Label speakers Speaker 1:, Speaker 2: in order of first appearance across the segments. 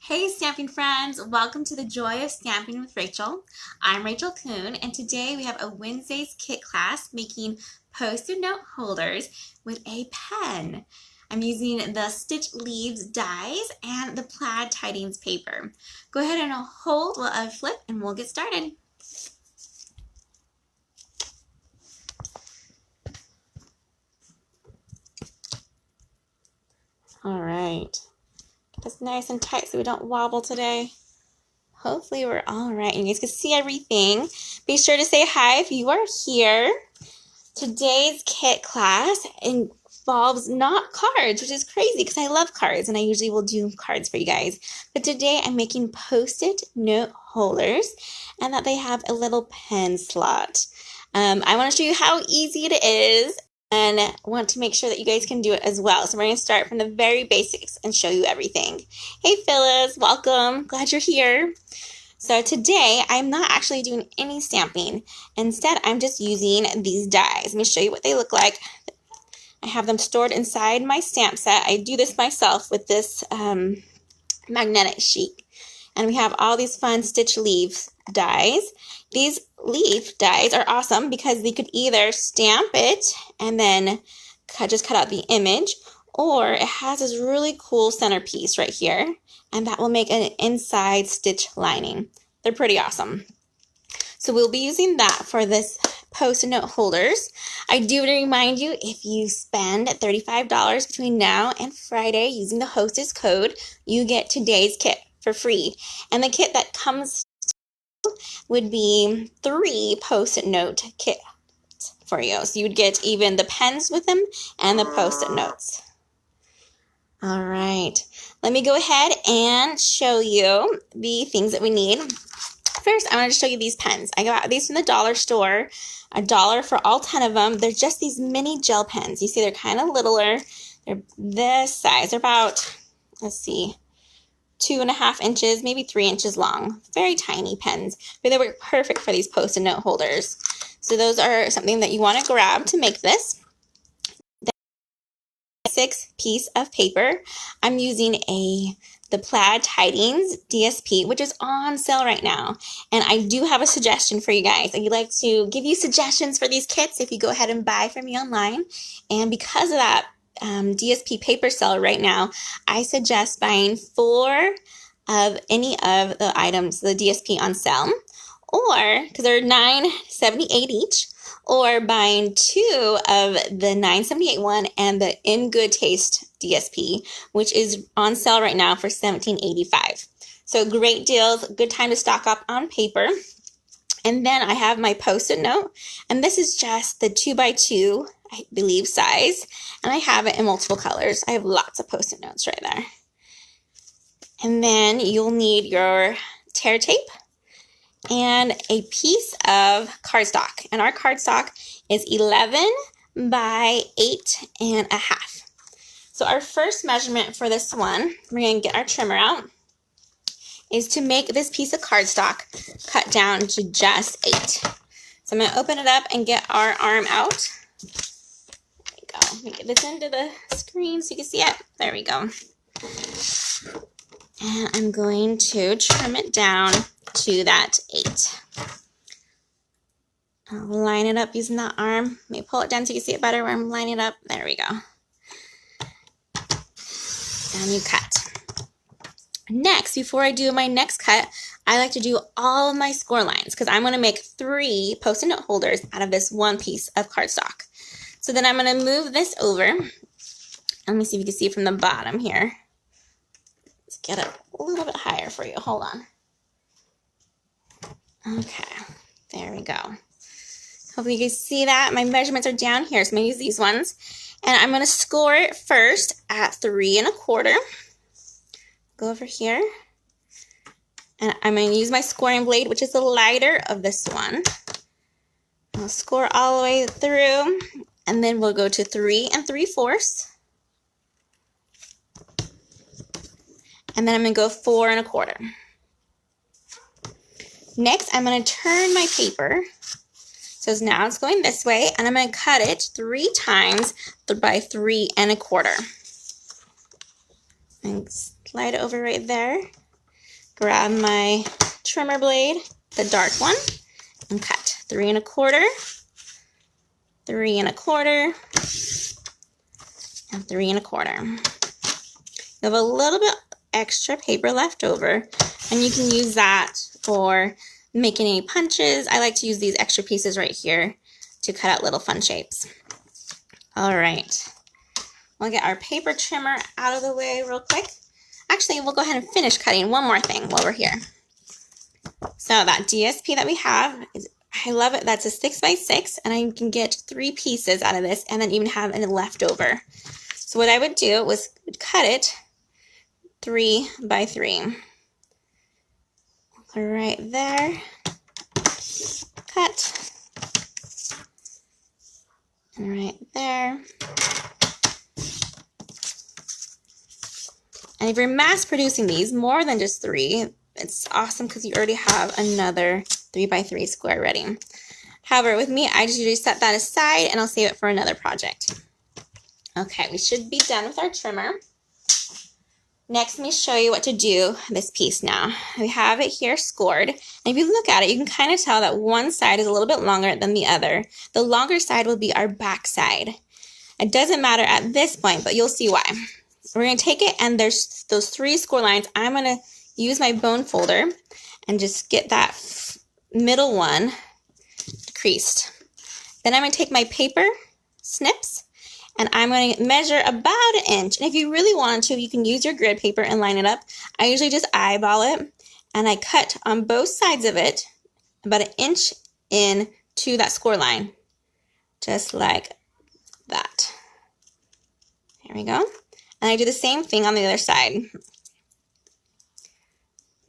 Speaker 1: Hey Stamping friends, welcome to the Joy of Stamping with Rachel. I'm Rachael Coon, and today we have a Wednesday's kit class making post-it note holders with a pen. I'm using the Stitch Leaves dies and the plaid tidings paper. Go ahead and hold while I flip and we'll get started. All right. It's nice and tight so we don't wobble today. Hopefully we're all right. You guys can see everything. Be sure to say hi if you are here. Today's kit class involves not cards, which is crazy because I love cards and I usually will do cards for you guys. But today I'm making post-it note holders and that they have a little pen slot. I want to show you how easy it is and want to make sure that you guys can do it as well. So we're going to start from the very basics and show you everything. Hey Phyllis, welcome. Glad you're here. So today I'm not actually doing any stamping. Instead, I'm just using these dies. Let me show you what they look like. I have them stored inside my stamp set. I do this myself with this magnetic sheet. And we have all these fun Stitch Leaves dies. These leaf dies are awesome because they could either stamp it and then just cut out the image, or it has this really cool centerpiece right here, and that will make an inside stitch lining. They're pretty awesome. So we'll be using that for this post-it note holders. I do want to remind you, if you spend $35 between now and Friday using the Hostess code, you get today's kit for free. And the kit that comes would be 3 post-it note kits for you. So you would get even the pens with them and the post-it notes. All right, let me go ahead and show you the things that we need. First, I want to show you these pens. I got these from the dollar store, $1 for all 10 of them. They're just these mini gel pens. You see they're kind of littler. They're this size. They're about, let's see, 2.5 inches, maybe 3 inches long. Very tiny pens, but they work perfect for these post-it note holders. So those are something that you want to grab to make this. 6 piece of paper. I'm using the plaid tidings DSP, which is on sale right now. And I do have a suggestion for you guys. I'd like to give you suggestions for these kits if you go ahead and buy from me online. And because of that DSP paper sale right now, I suggest buying 4 of any of the items, the DSP on sale, or because they're $9.78 each, or buying 2 of the $9.78 one and the In Good Taste DSP, which is on sale right now for $17.85. So great deals, good time to stock up on paper. And then I have my post-it note, and this is just the 2x2, I believe, size, and I have it in multiple colors. I have lots of post-it notes right there. And then you'll need your tear tape and a piece of cardstock. And our cardstock is 11 by 8.5. So our first measurement for this one, we're going to get our trimmer out, is to make this piece of cardstock cut down to just 8. So I'm going to open it up and get our arm out. There we go. Let me get this into the screen so you can see it. There we go. And I'm going to trim it down to that 8. I'll line it up using that arm. Let me pull it down so you can see it better where I'm lining it up. There we go. And you cut. Next, before I do my next cut, I like to do all of my score lines because I'm going to make 3 post-it note holders out of this one piece of cardstock. So then I'm going to move this over. Let me see if you can see from the bottom here. Let's get it a little bit higher for you. Hold on. Okay, there we go. Hopefully you can see that. My measurements are down here, so I'm going to use these ones. And I'm going to score it first at 3 1/4. Go over here. And I'm going to use my scoring blade, which is the lighter of this one. I'll score all the way through. And then we'll go to 3 3/4. And then I'm going to go 4 1/4. Next, I'm going to turn my paper. So now it's going this way, and I'm going to cut it 3 times by 3 1/4. And slide it over right there. grab my trimmer blade, the dark one, and cut 3 1/4, 3 1/4, and 3 1/4. You have a little bit extra paper left over, and you can use that for making any punches. I like to use these extra pieces right here to cut out little fun shapes. All right, we'll get our paper trimmer out of the way real quick. Actually, we'll go ahead and finish cutting one more thing while we're here. So that DSP that we have, I love it. That's a 6 by 6, and I can get 3 pieces out of this and then even have it left over. So what I would do was cut it 3 by 3. Right there. Cut. And right there. And if you're mass producing these more than just 3, it's awesome because you already have another 3 by 3 square ready. However, with me, I just usually set that aside and I'll save it for another project. Okay, we should be done with our trimmer. Next, let me show you what to do this piece now. We have it here scored. And if you look at it, you can kind of tell that one side is a little bit longer than the other. The longer side will be our back side. It doesn't matter at this point, but you'll see why. We're going to take it, and there's those 3 score lines. I'm going to use my bone folder and just get that middle one creased. Then I'm going to take my paper snips, and I'm going to measure about 1 inch. And if you really want to, you can use your grid paper and line it up. I usually just eyeball it, and I cut on both sides of it about 1 inch in to that score line, just like that. There we go. And I do the same thing on the other side.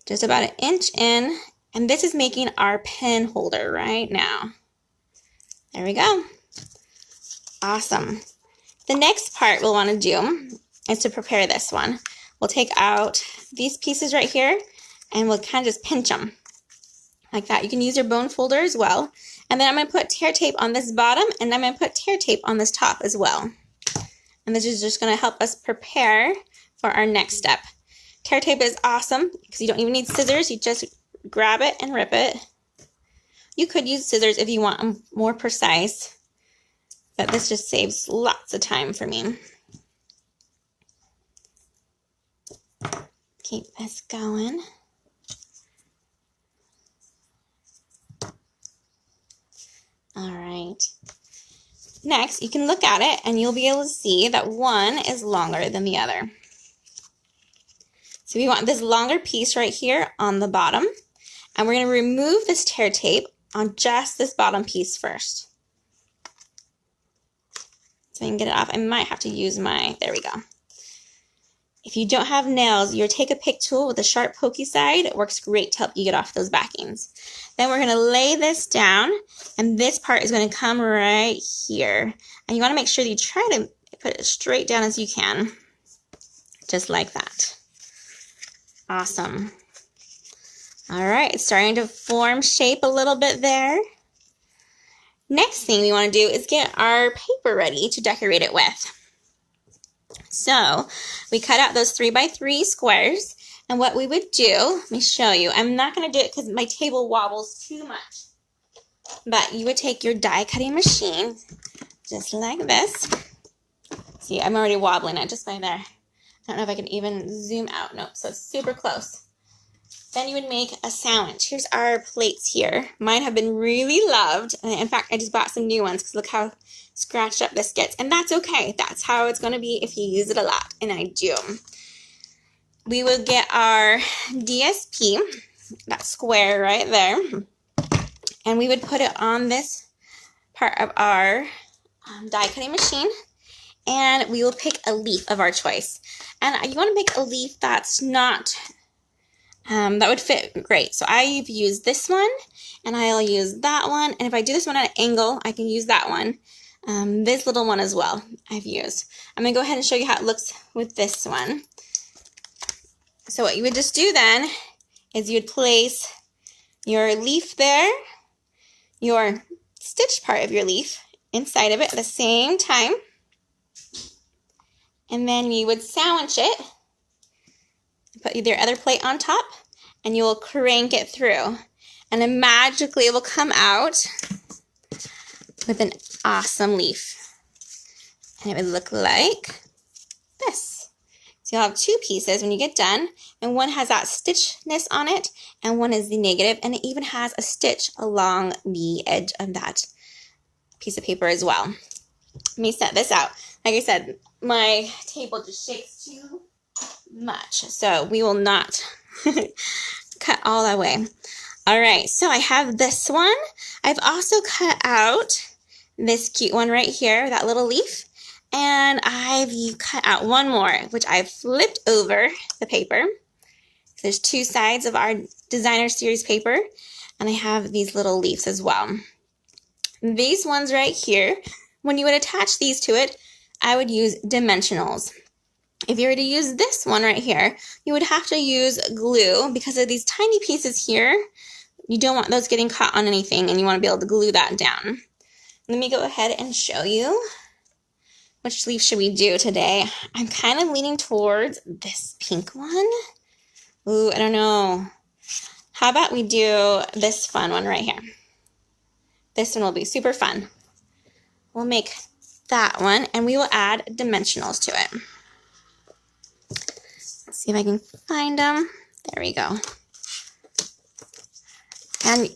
Speaker 1: Just about 1 inch in, and this is making our pen holder right now. There we go. Awesome. The next part we'll want to do is to prepare this one. We'll take out these pieces right here, and we'll kind of just pinch them like that. You can use your bone folder as well. And then I'm going to put tear tape on this bottom, and I'm going to put tear tape on this top as well. And this is just going to help us prepare for our next step. Tear tape is awesome because you don't even need scissors. You just grab it and rip it. You could use scissors if you want them more precise, but this just saves lots of time for me. Keep this going. All right. Next, you can look at it and you'll be able to see that one is longer than the other. So we want this longer piece right here on the bottom, and we're going to remove this tear tape on just this bottom piece first. So I can get it off. I might have to use there we go. If you don't have nails, your take a pick tool with a sharp pokey side, it works great to help you get off those backings. Then we're going to lay this down, and this part is going to come right here. And you want to make sure that you try to put it straight down as you can, just like that. Awesome. All right, it's starting to form shape a little bit there. Next thing we want to do is get our paper ready to decorate it with. So we cut out those 3 by 3 squares, and what we would do, let me show you. I'm not going to do it because my table wobbles too much. But you would take your die cutting machine, just like this. See, I'm already wobbling it just by there. I don't know if I can even zoom out. Nope, so it's super close. Then you would make a sandwich. Here's our plates here. Mine have been really loved. In fact, I just bought some new ones because look how scratched up this gets. And that's okay. That's how it's going to be if you use it a lot. And I do. We will get our DSP, that square right there. And we would put it on this part of our die cutting machine. And we will pick a leaf of our choice. And you want to pick a leaf that's not, that would fit great. So I've used this one, and I'll use that one. And if I do this one at an angle, I can use that one. This little one as well I've used. I'm going to go ahead and show you how it looks with this one. So what you would just do then is you would place your leaf there, your stitched part of your leaf inside of it at the same time. And then you would sandwich it, put your other plate on top, and you will crank it through. And then magically it will come out with an awesome leaf. And it would look like this. So you'll have two pieces when you get done, and one has that stitchness on it, and one is the negative, and it even has a stitch along the edge of that piece of paper as well. Let me set this out. Like I said, my table just shakes too much, so we will not cut all that way. All right, so I have this one. I've also cut out this cute one right here, that little leaf. And I've cut out one more, which I've flipped over the paper. There's two sides of our designer series paper, and I have these little leaves as well. These ones right here, when you would attach these to it, I would use dimensionals. If you were to use this one right here, you would have to use glue because of these tiny pieces here. You don't want those getting caught on anything, and you want to be able to glue that down. Let me go ahead and show you. Which leaf should we do today? I'm kind of leaning towards this pink one. Ooh, I don't know. How about we do this fun one right here? This one will be super fun. We'll make that one, and we will add dimensionals to it. Let's see if I can find them. There we go. And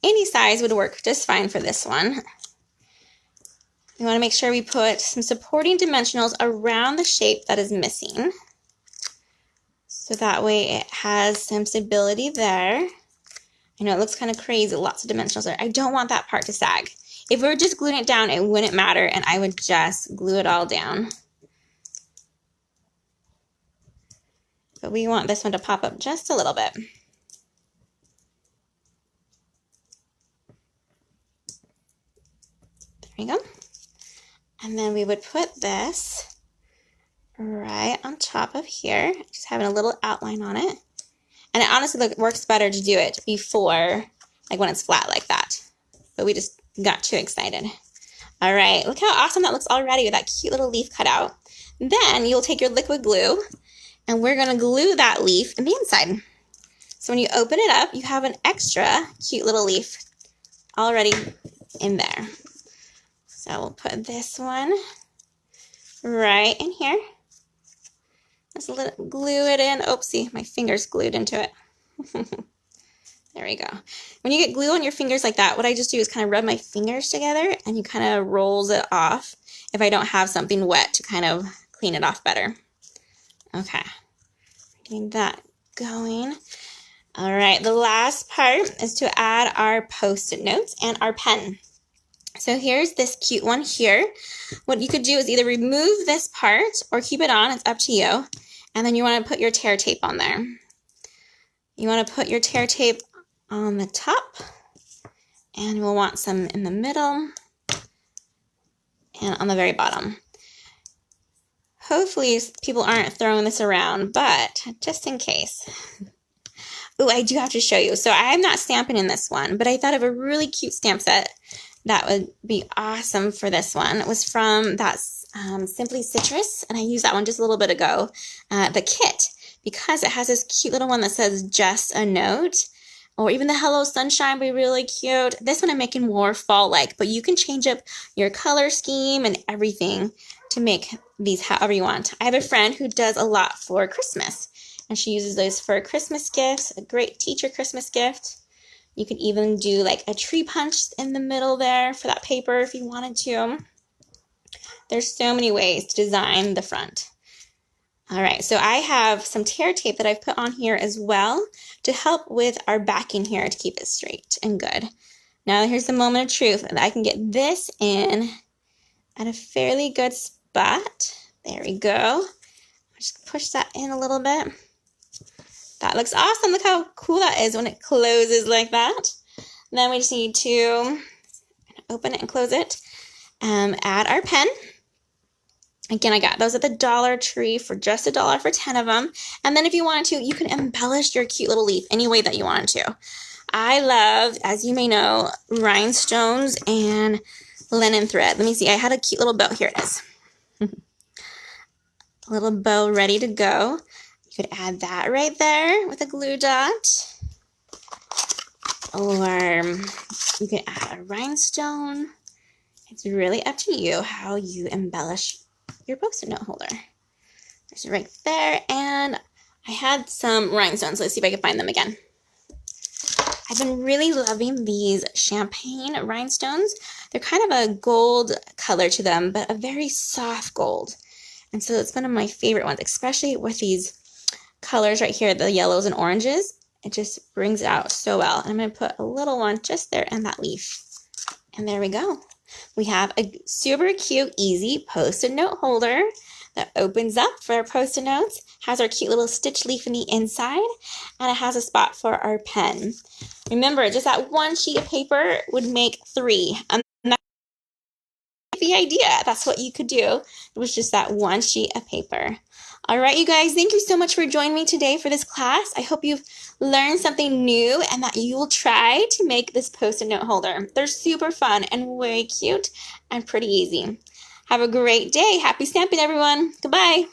Speaker 1: any size would work just fine for this one. We want to make sure we put some supporting dimensionals around the shape that is missing. So that way it has some stability there. I know it looks kind of crazy, lots of dimensionals there. I don't want that part to sag. If we were just gluing it down, it wouldn't matter, and I would just glue it all down. But we want this one to pop up just a little bit. There we go. And then we would put this right on top of here, just having a little outline on it. And it honestly works better to do it before, like when it's flat like that. But we just got too excited. All right, look how awesome that looks already with that cute little leaf cut out. Then you'll take your liquid glue, and we're gonna glue that leaf in the inside. So when you open it up, you have an extra cute little leaf already in there. So we'll put this one right in here. Just glue it in. Oopsie, my finger's glued into it. There we go. When you get glue on your fingers like that, what I just do is kind of rub my fingers together, and you kind of rolls it off if I don't have something wet to kind of clean it off better. Okay, getting that going. All right, the last part is to add our Post-it notes and our pen. So here's this cute one here. What you could do is either remove this part or keep it on. It's up to you. And then you want to put your tear tape on there. You want to put your tear tape on the top. And we'll want some in the middle and on the very bottom. Hopefully people aren't throwing this around, but just in case. Ooh, I do have to show you. So I'm not stamping in this one, but I thought of a really cute stamp set that would be awesome for this one. It was from that Simply Citrus, and I used that one just a little bit ago, the kit, because it has this cute little one that says just a note, or even the Hello Sunshine would be really cute. This one I'm making more fall-like, but you can change up your color scheme and everything to make these however you want. I have a friend who does a lot for Christmas, and she uses those for Christmas gifts, a great teacher Christmas gift. You could even do like a tree punch in the middle there for that paper if you wanted to. There's so many ways to design the front. All right, so I have some tear tape that I've put on here as well to help with our backing here to keep it straight and good. Now here's the moment of truth. I can get this in at a fairly good spot. There we go. Just push that in a little bit. That looks awesome. Look how cool that is when it closes like that. And then we just need to open it and close it. Add our pen. Again, I got those at the Dollar Tree for just $1 for 10 of them. And then if you wanted to, you can embellish your cute little leaf any way that you wanted to. I love, as you may know, rhinestones and linen thread. Let me see. I had a cute little bow. Here it is. A little bow ready to go. You could add that right there with a glue dot. Or you can add a rhinestone. It's really up to you how you embellish your Post-it note holder. There's it right there, and I had some rhinestones. Let's see if I can find them again. I've been really loving these champagne rhinestones. They're kind of a gold color to them, but a very soft gold. And so it's one of my favorite ones, especially with these colors right here, the yellows and oranges. It just brings it out so well. And I'm going to put a little one just there in that leaf. And there we go. We have a super cute, easy Post-it note holder that opens up for our Post-it notes, has our cute little stitch leaf in the inside, and it has a spot for our pen. Remember, just that one sheet of paper would make 3. And that's the idea. That's what you could do. It was just that one sheet of paper. All right, you guys, thank you so much for joining me today for this class. I hope you've learned something new and that you will try to make this Post-it note holder. They're super fun and way cute and pretty easy. Have a great day. Happy stamping, everyone. Goodbye.